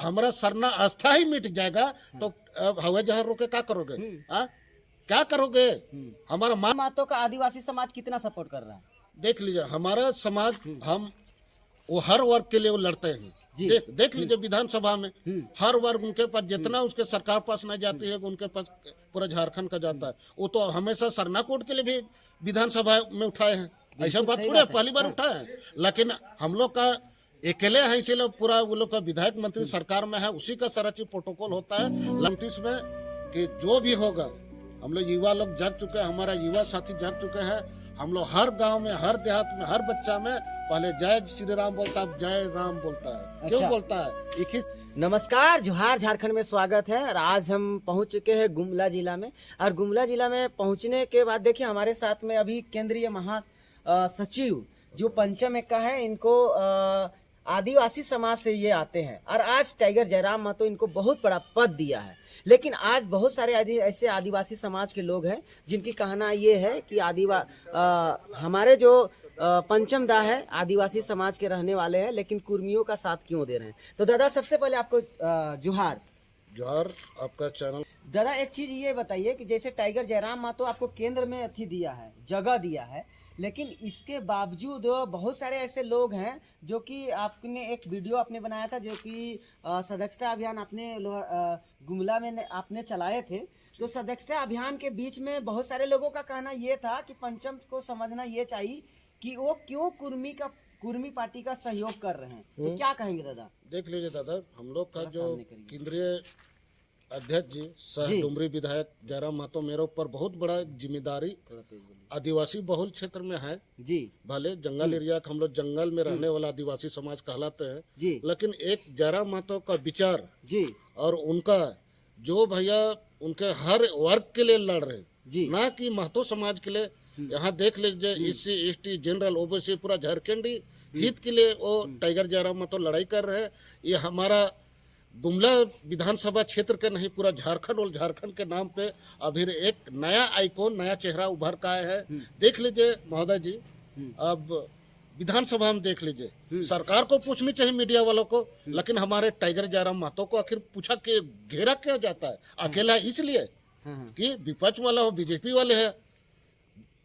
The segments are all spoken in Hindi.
हमारा सरना आस्था ही मिट जाएगा तो हवा जहाज रोके क्या करोगे? क्या करोगे? हमारा मातो का आदिवासी समाज कितना सपोर्ट कर रहा है? देख लीजिए, हमारा समाज हम वो हर वर्ग के लिए वो लड़ते हैं। देख लीजिए विधानसभा में हर वर्ग उनके पास जितना उसके सरकार पास नहीं जाती है उनके पास पूरा झारखंड का जाता है। वो तो हमेशा सरना कोड के लिए भी विधानसभा में उठाए हैं, ऐसा बात थोड़ी है पहली बार उठाए हैं। लेकिन हम लोग का अकेले है, इसीलिए पूरा वो लोग का विधायक मंत्री सरकार में है, उसी का सारा चीज प्रोटोकॉल होता है 29 में कि जो भी होगा। हम लोग युवा लोग जाग चुके हैं, हमारा युवा साथी जाग चुके हैं। हम लोग हर गांव में, हर देहात में, हर बच्चा में पहले जय श्री राम बोलता है, जय राम बोलता है। क्यों बोलता है? एक ही। नमस्कार, जोहार झारखंड में स्वागत है। और आज हम पहुंच चुके हैं गुमला जिला में। और गुमला जिला में पहुंचने के बाद देखिए हमारे साथ में अभी केंद्रीय महासचिव जो पंचम का है, इनको आदिवासी समाज से ये आते हैं। और आज टाइगर जयराम महतो इनको बहुत बड़ा पद दिया है। लेकिन आज बहुत सारे ऐसे आदिवासी समाज के लोग हैं जिनकी कहना ये है कि हमारे जो पंचम दा है आदिवासी समाज के रहने वाले हैं, लेकिन कुर्मियों का साथ क्यों दे रहे हैं। तो दादा सबसे पहले आपको जोहार। जोहार आपका चैनल। दादा एक चीज ये बताइए कि जैसे टाइगर जयराम महतो आपको केंद्र में दिया है, जगह दिया है, लेकिन इसके बावजूद बहुत सारे ऐसे लोग हैं जो कि आपने एक वीडियो आपने बनाया था जो कि सदस्यता अभियान आपने गुमला में आपने चलाए थे। तो सदस्यता अभियान के बीच में बहुत सारे लोगों का कहना ये था कि पंचम को समझना ये चाहिए कि वो क्यों कुर्मी पार्टी का सहयोग कर रहे हैं। तो क्या कहेंगे दादा? देख लीजिए दादा, हम लोग का जो केंद्रीय अध्यक्ष जी सह डुमरी विधायक जयराम महतो, मेरे ऊपर बहुत बड़ा जिम्मेदारी आदिवासी बहुल क्षेत्र में है जी। भले जंगल एरिया हम लोग जंगल में रहने वाला आदिवासी समाज कहलाते हैं जी, लेकिन एक जयराम महतो का विचार जी और उनका जो भैया उनके हर वर्ग के लिए लड़ रहे जी, ना कि महतो समाज के लिए। यहाँ देख लीजिए एससी एसटी जनरल ओबीसी पूरा झारखंडी हित के लिए वो टाइगर जयराम महतो लड़ाई कर रहे हैं। ये हमारा गुमला विधानसभा क्षेत्र के नहीं पूरा झारखंड और झारखंड के नाम पे अभी एक नया आइकॉन, नया चेहरा उभर का आया है। देख लीजिए महोदय जी, अब विधानसभा में देख लीजिए, सरकार को पूछनी चाहिए मीडिया वालों को, लेकिन हमारे टाइगर जयराम महतो को आखिर पूछा कि घेरा क्या जाता है अकेला, इसलिए कि विपक्ष वाला हो, बीजेपी वाले है,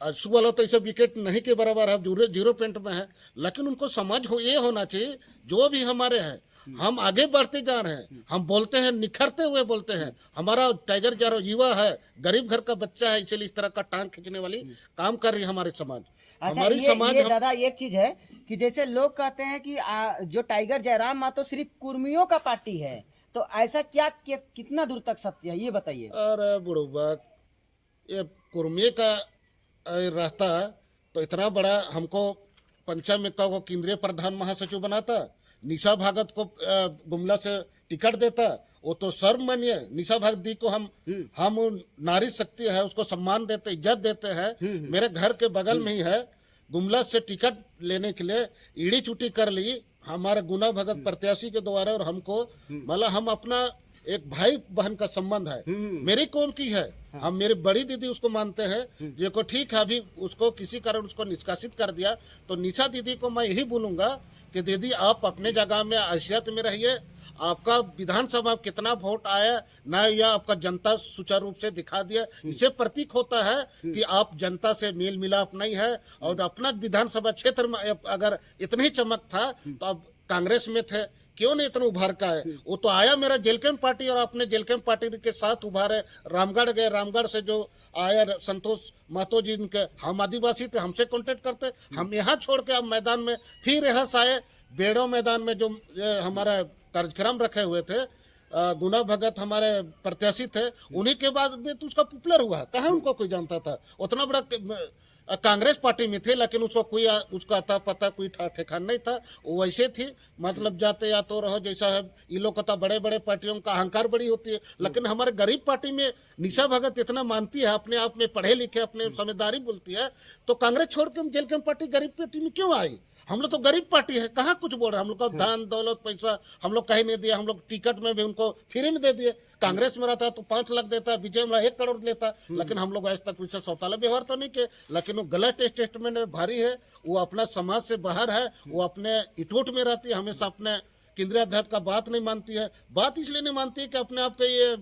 आजसू वाला तो ऐसे विकेट नहीं के बराबर है, जीरो पॉइंट में है। लेकिन उनको समझ ये होना चाहिए जो भी हमारे हैं, हम आगे बढ़ते जा रहे हैं, हम बोलते हैं, निखरते हुए बोलते हैं। हमारा टाइगर जयराम युवा है, गरीब घर का बच्चा है, इसलिए इस तरह का टांग खींचने वाली काम कर रही है हमारे समाज। अच्छा, हमारी समाज दादा एक चीज है कि जैसे लोग कहते हैं कि जो टाइगर जयराम महतो सिर्फ कुर्मियों का पार्टी है, तो ऐसा कितना दूर तक सत्य है ये बताइए। अरे बुढ़ू बात, ये कुर्मी का रहता तो इतना बड़ा हमको पंचम को केंद्रीय प्रधान महासचिव बनाता, निशा भगत को गुमला से टिकट देता, वो तो शर्म मानिए। निशा भगत दी को हम नारी शक्ति है, उसको सम्मान देते, इज्जत देते हैं। मेरे घर के बगल में ही है, गुमला से टिकट लेने के लिए ईड़ी चुटी कर ली हमारे गुना भगत प्रत्याशी के द्वारा, और हमको मतलब हम अपना एक भाई बहन का संबंध है। मेरी कौन की है, हम मेरी बड़ी दीदी उसको मानते हैं, जो ठीक है। अभी उसको किसी कारण उसको निष्कासित कर दिया, तो निशा दीदी को मैं यही बोलूंगा कि दीदी आप अपने जगह में हैसियत में रहिए। आपका विधानसभा कितना वोट आया ना, या आपका जनता सुचारू रूप से दिखा दिया, इससे प्रतीक होता है कि आप जनता से मेल मिलाप नहीं है। और अपना विधानसभा क्षेत्र में अगर इतनी चमक था तो अब कांग्रेस में थे, क्यों नहीं इतना उभार का है। वो तो आया मेरा जेल कैंप पार्टी, और अपने जेल कैंप पार्टी के साथ उभारे, रामगढ़ गए, रामगढ़ से जो आया संतोष महतो जी, इनके हम आदिवासी थे, हमसे कांटेक्ट करते, हम यहाँ छोड़ के अब मैदान में फिर यहाँ से आए। बेड़ो मैदान में जो हमारा कार्यक्रम रखे हुए थे, गुना भगत हमारे प्रत्याशी थे, उन्हीं के बाद में तो उसका पॉपुलर हुआ। कहाँ उनको कोई जानता था, उतना बड़ा कांग्रेस पार्टी में थे, लेकिन उसको कोई उसका अता पता कोई ठिकाना नहीं था। वो वैसे थी, मतलब जाते या तो रहो जैसा है। ये लोग कहता बड़े बड़े पार्टियों का अहंकार बड़ी होती है, लेकिन हमारे गरीब पार्टी में निशा भगत इतना मानती है, अपने आप में पढ़े लिखे, अपने समझदारी बोलती है, तो कांग्रेस छोड़ के जेल कैंप पार्टी गरीब पार्टी में क्यों आई? हम लोग तो गरीब पार्टी है, कहाँ कुछ बोल रहे हैं। हम लोग को धन दौलत पैसा हम लोग कहीं नहीं दिया, हम लोग टिकट में भी उनको फ्री में दे दिए। कांग्रेस में रहता तो 5 लाख देता, बीजेपी में 1 करोड़ लेता, लेकिन हम लोग आज तक उससे सौताला व्यवहार तो नहीं किए। लेकिन वो गलत स्टेटमेंट में भारी है, वो अपना समाज से बाहर है, वो अपने इटोट में रहती है, हमेशा अपने केंद्रीय अध्यक्ष का बात नहीं मानती है। बात इसलिए नहीं मानती है कि अपने आप के ये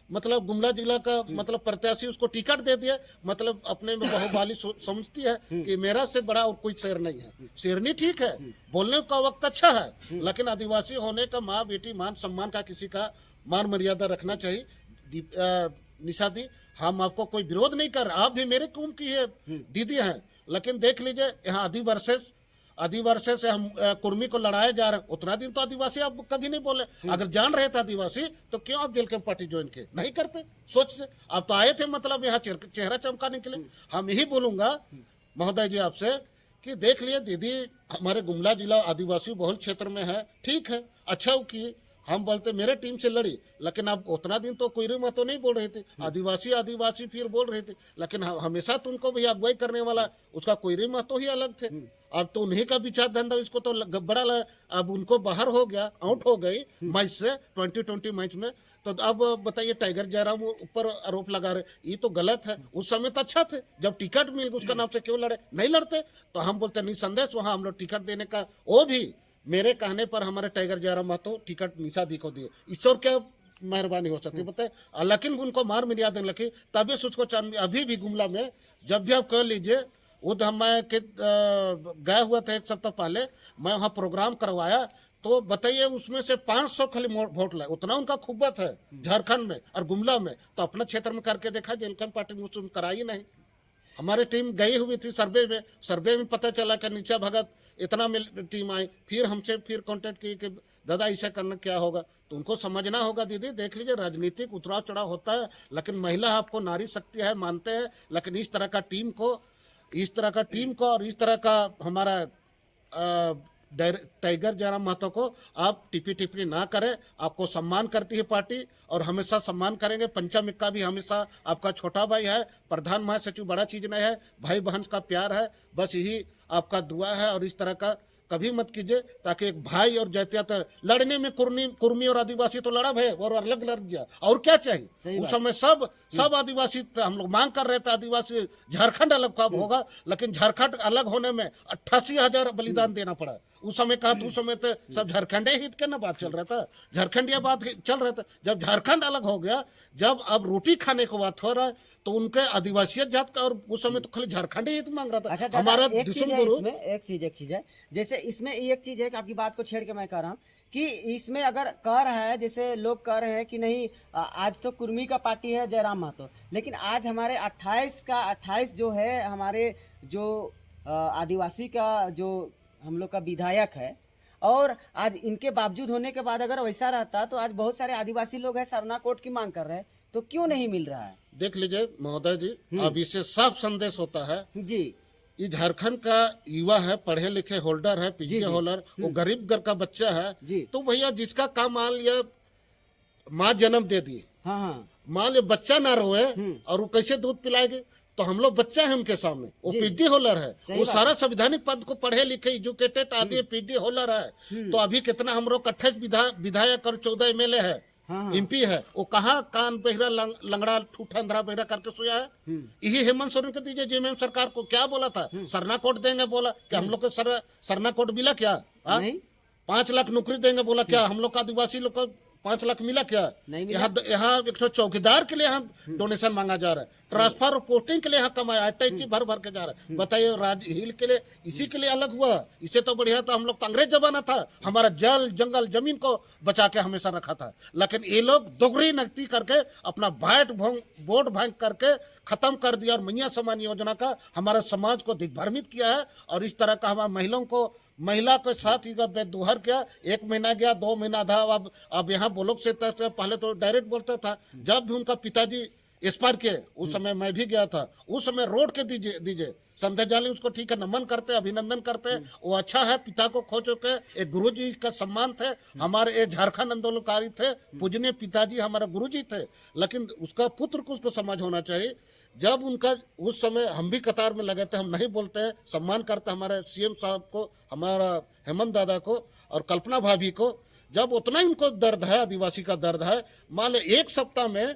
मतलब गुमला जिला का मतलब प्रत्याशी उसको टिकट दे दिया, मतलब अपने में बहुबाली समझती है कि मेरा से बड़ा और कोई शेर नहीं है। शेरनी ठीक है, बोलने का वक्त अच्छा है, लेकिन आदिवासी होने का माँ बेटी मान सम्मान का किसी का मान मर्यादा रखना चाहिए। निशा दी, हम आपको कोई विरोध नहीं कर रहे, आप भी मेरे कुंभ की है दीदी हैं, लेकिन देख लीजिए यहाँ आदिवासी से हम कुर्मी को लड़ाए जा रहे, उतना दिन तो आदिवासी आप कभी नहीं बोले। अगर जान रहे थे आदिवासी तो क्यों आप जेल के पार्टी ज्वाइन किए? नहीं करते सोच से। आप तो आए थे मतलब यहाँ चेहरा चमकाने के लिए। हम यही बोलूंगा महोदय जी आपसे कि देख लिए दीदी, हमारे गुमला जिला आदिवासी बहुल क्षेत्र में है, ठीक है, अच्छा की हम बोलते मेरे टीम से लड़ी, लेकिन अब उतना दिन तो कोई मतो नहीं बोल रहे थे, आदिवासी फिर बोल रहे थे, लेकिन हमेशा तो उनको भी अगुवाई करने वाला उसका कोई महतो ही अलग थे। अब तो उन्हीं का विचार धंधा, इसको तो बड़ा अब उनको बाहर हो गया, आउट हो गई मैच से 2020 मैच में। तो अब बताइए टाइगर जयराम ऊपर आरोप लगा रहे, ये तो गलत है। उस समय तो अच्छा थे, जब टिकट मिल गया उसका नाम से क्यों लड़े? नहीं लड़ते। तो हम बोलते निसंदेह वहाँ हम लोग टिकट देने का, वो भी मेरे कहने पर हमारे टाइगर जयराम महतो टिकट निशा दी को दिए। ईश्वर क्या मेहरबानी हो सकती बताए, लेकिन उनको मार मर्यादा नहीं लगी, तभी उसको अभी भी गुमला में जब भी आप कह लीजिए उद हम गए हुए थे 1 सप्ताह पहले, मैं वहाँ प्रोग्राम करवाया, तो बताइए उसमें से 500 खाली वोट लाए, उतना उनका खुब्बत है झारखंड में और गुमला में। तो अपना क्षेत्र में करके देखा, जेलकन पार्टी मुस्लिम कराई नहीं। हमारी टीम गई हुई थी सर्वे में पता चला कि नीचा भगत इतना टीम आई, फिर हमसे फिर कांटेक्ट की कि दादा ऐसा करना क्या होगा। तो उनको समझना होगा दीदी, देख लीजिए राजनीतिक उतराव चढ़ाव होता है, लेकिन महिला आपको नारी शक्ति है मानते हैं, लेकिन इस तरह का टीम को और इस तरह का हमारा टाइगर जयराम महतो को आप टिप्पणी ना करें। आपको सम्मान करती है पार्टी और हमेशा सम्मान करेंगे। पंचम का भी हमेशा आपका छोटा भाई है, प्रधान महासचिव बड़ा चीज नहीं है, भाई बहन का प्यार है, बस यही आपका दुआ है। और इस तरह का कभी मत कीजिए, ताकि एक भाई और जातियात लड़ने में कुर्मी और आदिवासी तो लड़ा भाई और अलग लड़ गया, और क्या चाहिए? उस समय सब आदिवासी हम लोग मांग कर रहे थे आदिवासी झारखंड अलग कब होगा, लेकिन झारखंड अलग होने में 88,000 बलिदान देना पड़ा। उस समय कहा, उस समय तो सब झारखंड हित के ना बात चल रहा था, झारखंड बात चल रहा था। जब झारखंड अलग हो गया, जब अब रोटी खाने को बात हो रहा है, तो उनके आदिवासियत जात का, और उस समय तो खाली झारखंड ही मांग रहा था। अच्छा, हमारा एक चीज है, जैसे इसमें एक चीज है कि आपकी बात को छेड़ के मैं कह रहा हूँ कि इसमें अगर कह रहा है, जैसे लोग कह रहे हैं कि नहीं आज तो कुर्मी का पार्टी है जयराम महतो, लेकिन आज हमारे 28 जो है हमारे जो आदिवासी का जो हम लोग का विधायक है, और आज इनके बावजूद होने के बाद अगर वैसा रहता तो आज बहुत सारे आदिवासी लोग हैं सरना कोट की मांग कर रहे हैं, तो क्यों नहीं मिल रहा है? देख लीजिए महोदय जी, अब इससे साफ संदेश होता है जी, ये झारखंड का युवा है, पढ़े लिखे होल्डर है, पीजी होल्डर, वो गरीब घर का बच्चा है जी। तो भैया जिसका काम मान लिया माँ जन्म दे दी, हाँ, मान लिया बच्चा ना रोए और वो कैसे दूध पिलाएगी? तो हम लोग बच्चा है उनके सामने, वो पीडी होल्डर है, वो सारा संवैधानिक पद को पढ़े लिखे एजुकेटेड आदमी पीडी होल्डर है। तो अभी कितना हम लोग 28 विधायक और 14 MLA है, एमपी है, वो कहाँ कान बहिरा लंगड़ा ठूठा अंधरा बहिरा करके सोया है? यही हेमंत सोरेन को दीजिए। जेएमएम सरकार को क्या बोला था, सरना कोट देंगे, बोला कि हम लोग को सरना कोट मिला क्या? 5 लाख नौकरी देंगे, बोला क्या हम लोग का आदिवासी लोग को 5 लाख मिला क्या? यहाँ एक तो चौकीदार के लिए हम डोनेशन मांगा जा रहा है, ट्रांसफर और पोस्टिंग के लिए यहाँ कमाया भर के जा रहा है। बताइए राज हिल के लिए, इसी के लिए अलग हुआ। इससे तो बढ़िया था हम लोग तो अंग्रेज जमाना था, हमारा जल जंगल जमीन को बचा के हमेशा रखा था। लेकिन ये लोग दोगुनी नकदी करके अपना वोट बैंक करके खत्म कर दिया, और मैया समान योजना का हमारे समाज को दिग्भ्रमित किया है। और इस तरह का हमारे महिला के साथ ही बेदुहर किया। 1 महीना गया, 2 महीना था, अब यहाँ ब्लॉक से पहले तो डायरेक्ट बोलता था। जब भी उनका पिताजी एक्सपायर किए, उस समय मैं भी गया था, उस समय रोड के दीजिए संध्या जाली उसको ठीक है नमन करते, अभिनंदन करते, वो अच्छा है, पिता को खो चुके, एक गुरु जी का सम्मान थे, हमारे एक झारखंड आंदोलनकारी थे, पूजनीय पिताजी हमारे गुरु जी थे। लेकिन उसका पुत्र को उसको समझ होना चाहिए। जब उनका उस समय हम भी कतार में लगे थे, हम नहीं बोलते हैं, सम्मान करते हमारे सीएम साहब को, हमारा हेमंत दादा को और कल्पना भाभी को। जब उतना ही उनको दर्द है, आदिवासी का दर्द है, मान लो 1 सप्ताह में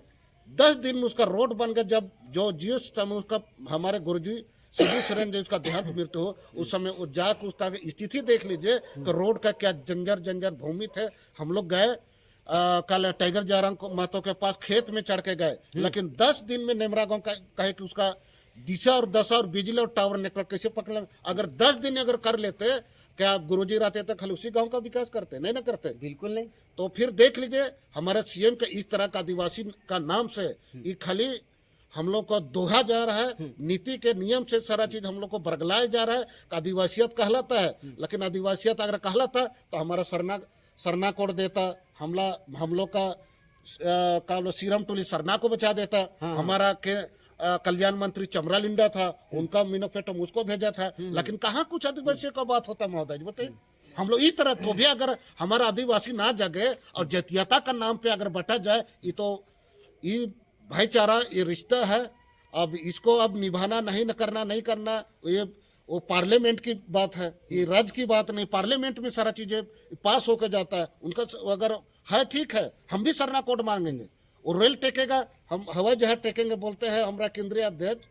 10 दिन में उसका रोड बन गया। जब जो जियो समय उसका हमारे गुरुजी शिबू सोरेन जो उसका देहांत मृत्यु हो, उस समय वो जाकर उसका स्थिति देख लीजिए कि रोड का क्या जंजर भूमि थे। हम लोग गए कल टाइगर जयराम महतो के पास खेत में चढ़ के गए, लेकिन 10 दिन में नेमरा गांव का कहे कि उसका दिशा और दशा और बिजली और टावर नेटवर्क कैसे पकड़ लें। अगर 10 दिन अगर कर लेते, क्या गुरुजी रहते तो खाली उसी गांव का विकास करते? नहीं ना करते, बिल्कुल नहीं। तो फिर देख लीजिए हमारे सीएम के इस तरह का आदिवासी का नाम से ये खाली हम लोग को दोहा जा रहा है, नीति के नियम से सारा चीज हम लोग को बरगलाया जा रहा है। आदिवासियत कहलाता है, लेकिन आदिवासियत अगर कहलाता तो हमारा सरना कोड देता, हम लोग का सीरम टोली सरना को बचा देता। हमारा के कल्याण मंत्री चमरा लिंडा था, उनका मिनोफेटम उसको भेजा था, लेकिन कहाँ कुछ आदिवासियों का बात होता है महोदय जी बताइए। हम लोग इस तरह तो भी अगर हमारा आदिवासी ना जगे और जातीयता का नाम पे अगर बटा जाए, ये भाईचारा, ये रिश्ता है। अब इसको अब निभाना नहीं करना, ये वो पार्लियामेंट की बात है, ये राज्य की बात नहीं। पार्लियामेंट में सारा चीजें पास होकर जाता है। उनका अगर है ठीक है, हम भी सरना कोड मांगेंगे, वो रेल टेकेगा, हम हवाई जहाज टेकेंगे बोलते हैं हमारा केंद्रीय अध्यक्ष,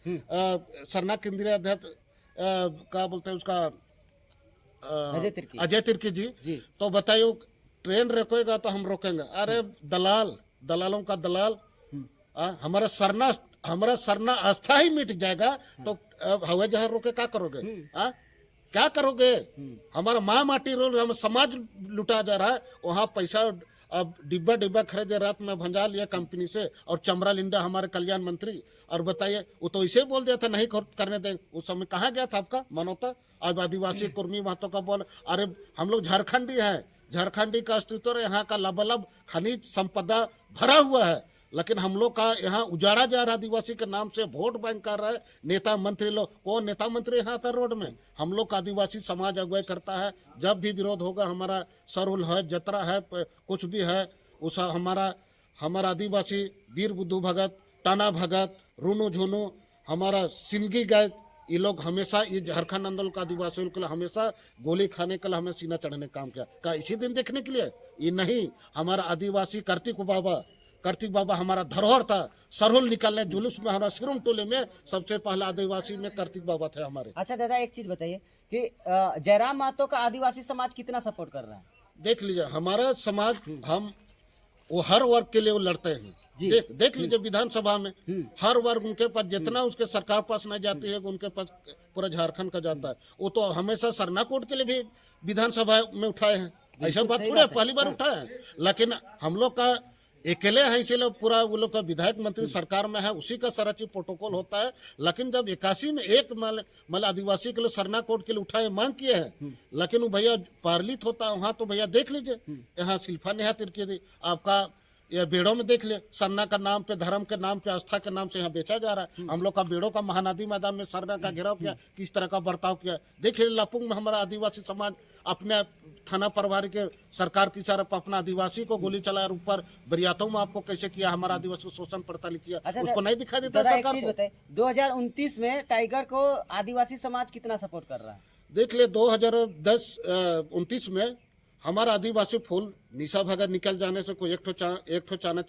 सरना केंद्रीय अध्यक्ष क्या बोलते हैं उसका, अजय तिर्की जी। तो बताइए ट्रेन रोकेगा तो हम रोकेंगे? अरे दलालों का दलाल, हमारा सरना आस्था ही मिट जाएगा तो हवाई जहाज रोके क्या करोगे? क्या करोगे? हमारा माँ माटी रोल, हम समाज लुटा जा रहा है। वहाँ पैसा अब डिब्बा खरीदे, रात में भंजा लिया कंपनी से, और चमरा लिंडा हमारे कल्याण मंत्री, और बताइए वो तो इसे बोल दिया था नहीं करने दें। उस समय कहाँ गया था आपका मनोता? अब आदिवासी कुर्मी महतो का बोल, अरे हम लोग झारखंडी हैं, झारखंडी का अस्तित्व, यहाँ का लबालब खनिज संपदा भरा हुआ है, लेकिन हम लोग का यहाँ उजाड़ा जा रहा है आदिवासी के नाम से। वोट बैंक कर रहा है नेता मंत्री लोग। कौन नेता मंत्री यहाँ आता रोड में? हम लोग का आदिवासी समाज अगुवाई करता है। जब भी विरोध होगा, हमारा सरहुल है, जतरा है, कुछ भी है, उस हमारा आदिवासी वीर बुद्धू भगत, टाना भगत, रूनू झुनू, हमारा सिंगी गए, ये लोग हमेशा ये झारखंड आंदोलन का आदिवासियों के लिए हमेशा गोली खाने के लिए हमें सीना चढ़ने का काम किया। क्या इसी दिन देखने के लिए? ये नहीं, हमारा आदिवासी कार्तिक बाबा हमारा धरोहर था। सरहुल निकालने जुलूस में हमारा सिरुम टोले में सबसे पहला आदिवासी में कार्तिक बाबा थे हमारे। अच्छा दादा, एक चीज बताइए कि जयराम महतो का आदिवासी समाज कितना सपोर्ट कर रहा है? देख लीजिए हमारा समाज, हम वो हर वर्ग के लिए वो लड़ते हैं। देख लीजिए विधानसभा में हर वर्ग उनके पास, जितना उसके सरकार पास नहीं जाती है उनके पास पूरा झारखंड का जाता है। वो तो हमेशा सरना कोड के लिए भी विधानसभा में उठाए हैं, ऐसा बात थोड़ी पहली बार उठाए हैं। लेकिन हम लोग का अकेले है, इसीलिए पूरा वो लोग का विधायक मंत्री सरकार में है, उसी का सारा चीज प्रोटोकॉल होता है। लेकिन जब 81 में एक मतलब आदिवासी के लिए सरना कोड के लिए उठाए मांग किए हैं, लेकिन वो भैया पार्लित होता है वहाँ, तो भैया देख लीजिए यहाँ शिल्पा नेहा तिर्की आपका ये बेड़ों में देख ले, सरना का नाम पे, धर्म के नाम पे, आस्था के नाम से यहाँ बेचा जा रहा है। हम लोग का बेड़ों का महानदी मैदान में सरना का घेराव किया, किस तरह का बर्ताव किया। देखिए लापुंग में हमारा आदिवासी समाज अपने थाना प्रभारी के सरकार की तरफ अपना आदिवासी को गोली चलाया, ऊपर बरियातों में आपको कैसे किया, हमारा आदिवासी शोषण पड़ताल किया। अच्छा, उसको नहीं दिखाई देता सरकार को। 2029 में टाइगर को आदिवासी समाज कितना सपोर्ट कर रहा है? देख ले 2029 में हमारा आदिवासी फूल निशा भगत निकल जाने से कोई एक ठो चाना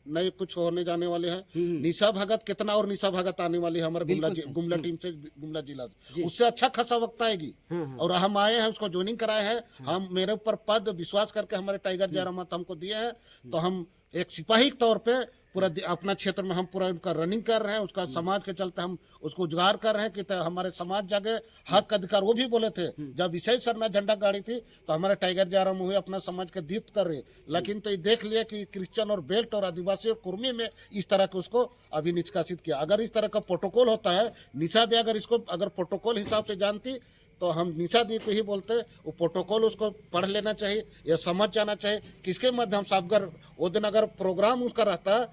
नहीं कुछ होने जाने वाले हैं। निशा भगत कितना और निशा भगत आने वाली है हमारे गुमला टीम से, गुमला जिला, उससे अच्छा खासा वक्त आएगी। और हम आए हैं, उसको ज्वाइनिंग कराए हैं। हम मेरे ऊपर पद विश्वास करके हमारे टाइगर जयराम हमको दिए हैं, तो हम एक सिपाही के तौर पे पूरा अपना क्षेत्र में हम पूरा उनका रनिंग कर रहे हैं। उसका समाज के चलते हम उसको उजागर कर रहे हैं कि हमारे समाज जागे, हक अधिकार। वो भी बोले थे जब विषय सरना झंडा गाड़ी थी तो हमारे टाइगर जयराम हुए अपना समाज के दीप्त कर रहे, लेकिन तो ये देख लिया कि क्रिश्चियन और बेल्ट और आदिवासी और कुर्मी में इस तरह के उसको अभी निष्कासित किया। अगर इस तरह का प्रोटोकॉल होता है, निशा दे अगर इसको अगर प्रोटोकॉल हिसाब से जानती तो हम निशा दी को ही बोलते, वो प्रोटोकॉल उसको पढ़ लेना चाहिए या समझ जाना चाहिए किसके माध्यम से। अगर वो दिन अगर प्रोग्राम उसका रहता,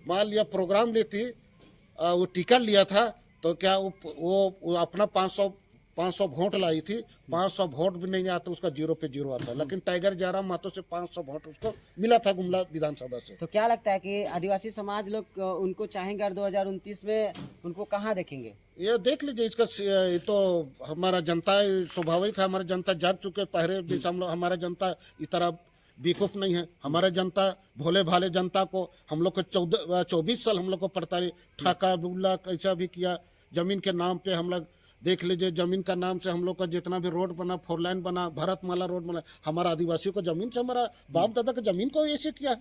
मान लिया प्रोग्राम लेती, वो टिकट लिया था, तो क्या वो अपना 500 वोट लाई थी, 500 वोट भी नहीं आता, उसका 0 पे 0 आता। लेकिन टाइगर जयराम महतो से 500 वोट उसको मिला था गुमला विधानसभा से। तो क्या लगता है कि आदिवासी समाज लोग उनको चाहेंगे और 2029 में उनको कहाँ देखेंगे? ये देख लीजिए, इसका ये तो हमारा जनता स्वाभाविक है, हमारा जनता जाग चुके। पहले जैसे हम लोग, हमारा जनता इस तरह बेवकूफ नहीं है। हमारे जनता भोले भाले जनता को, हम लोग को 24 साल हम लोग को पड़ता है, ठाका बुल्ला कैसा भी किया, जमीन के नाम पे हम लोग देख लीजिए, जमीन का नाम से हम लोग का जितना भी रोड बना, 4 लाइन बना, भारतमाला रोड बना, हमारा आदिवासियों को जमीन से, हमारा बाप दादा की जमीन को ऐसे किया।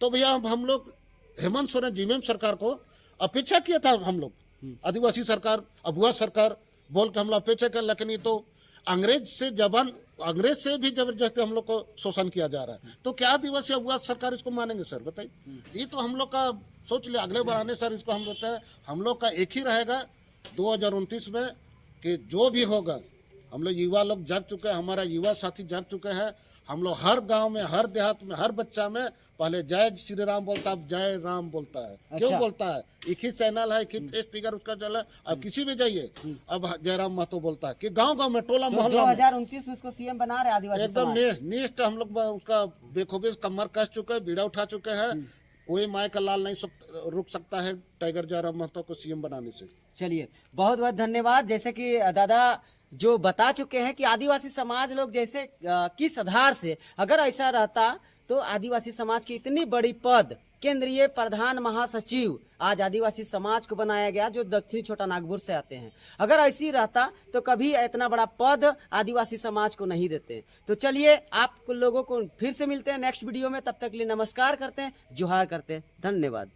तो भैया हम लोग हेमंत सोरेन जीएम सरकार को अपेक्षा किया था, हम लोग आदिवासी सरकार, अबुआ सरकार बोल के हम लोग अपेक्षा कर, लेकिन ये तो अंग्रेज से भी जबरदस्ती हम लोग को शोषण किया जा रहा है। तो क्या आदिवासी अबुआ सरकार इसको मानेंगे सर, बताइए। ये तो हम लोग का सोच ले, अगले बार आने सर इसको हम लोग का एक ही रहेगा 2029 में कि जो भी होगा, हम लोग युवा लोग जाग चुके हैं, हमारा युवा साथी जाग चुके हैं। हम लोग हर गांव में, हर देहात में, हर बच्चा में पहले जय श्री राम बोलता है, अब जय राम बोलता है। क्यों बोलता है? एक ही चैनल है, एक ही फेस फिगर उसका चल है। अब किसी भी जाइए, अब जयराम महतो बोलता है कि गांव-गांव में, टोला मोहल्ला में 2029 में उसको सीएम बना रहे आदिवासी एकदम समाज। निष्ठ हम लोग उसका बेखूबी कमर कस चुके हैं, बीड़ा उठा चुके हैं। कोई माय का लाल नहीं रुक सकता है टाइगर जयराम महतो को सीएम बनाने से। चलिए, बहुत बहुत धन्यवाद। जैसे कि दादा जो बता चुके हैं कि आदिवासी समाज लोग जैसे किस आधार से अगर ऐसा रहता तो आदिवासी समाज की इतनी बड़ी पद केंद्रीय प्रधान महासचिव आज आदिवासी समाज को बनाया गया, जो दक्षिण छोटा नागपुर से आते हैं। अगर ऐसी रहता तो कभी इतना बड़ा पद आदिवासी समाज को नहीं देते। तो चलिए, आप लोगों को फिर से मिलते हैं नेक्स्ट वीडियो में। तब तक के लिए नमस्कार करते हैं, जोहार करते हैं, धन्यवाद।